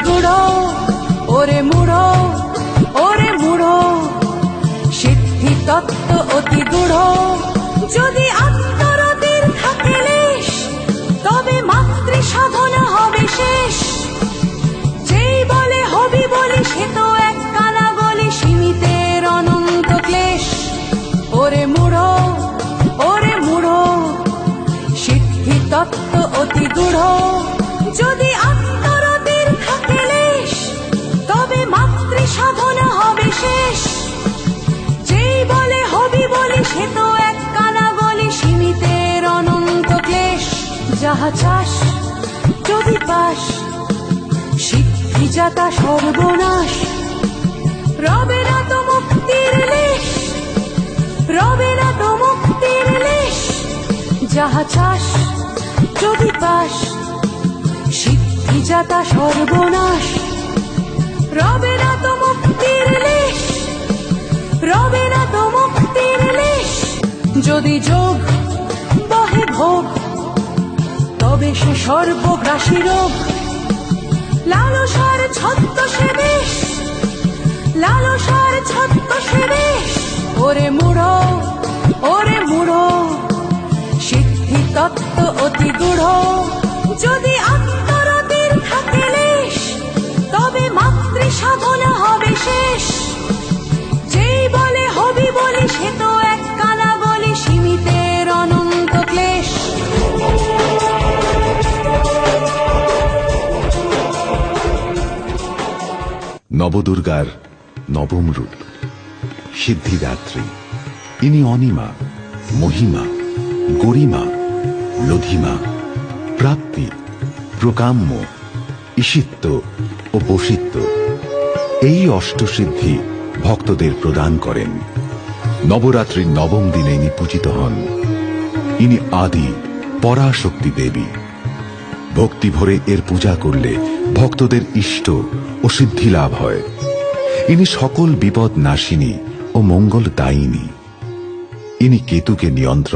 গুড়ো, ওরে মুড়ো, ওরে মুড়ো, সিদ্ধি তত্ত্ব অতি গুড়ো। যদি আত্মরতির থাকে লেশ, তবে মাতৃ সাধনা হবে শেষ। যেই বলে হবি বলি, সে তো এক কানা গলি, সীমিতের অনন্ত ক্লেশ। ওরে মুড়ো, ওরে মুড়ো, সিদ্ধি তত্ত্ব অতি গুড়ো। যদি আত্মরতির থাকে লেশ, তবে মাতৃ সাধনা হবে শেষ। যেই বলে হবি বলি, সে তো এক কানা গলি, সীমিতের অনন্ত ক্লেশ। যাহা চাস যদি পাস, সিদ্ধি যাতা সর্বনাশ। রবে না তো মুক্তির লেশ, রবে না তো মুক্তির লেশ। যাহা চাস যদি পাস, সিদ্ধি যাতা সর্বনাশ। রবে না তো মুক্তির লেশ, রবে না তো মুক্তির লেশ। যদি যোগ বহে ভোগ, তবে সে সর্বগ্রাসী রোগ। লালসার ছত্র সে বেশ, লালসার ছত্র সে বেশ। ওরে মুড়ো, ওরে মুড়ো, সিদ্ধি তত্ত্ব অতি গুড়ো। যদি আত্মরতির থাকে লেশ, তবে মাতৃ সাধনা হবে শেষ। যেই বলে হবি বলি, সে তো এক কানা গলি, সীমিতের অনন্ত ক্লেশ। নবদুর্গার নবম রূপ সিদ্ধিদাত্রী। ইনি অনিমা, মহিমা, গরিমা, লধিমা, প্রাপ্তি, প্রকাম্য, ঈশিত্ব ও বশিত্ব, এই অষ্টসিদ্ধি ভক্তদের প্রদান করেন। নবরাত্রির নবম দিনে ইনি পূজিত হন। ইনি আদি পরাশক্তি দেবী। ভক্তি ভরে এর পূজা করলে ভক্তদের ইষ্ট ও সিদ্ধি লাভ হয়। ইনি সকল বিপদ নাশিনী ও মঙ্গলদায়িনী। ইনি কেতুকে নিয়ন্ত্রণ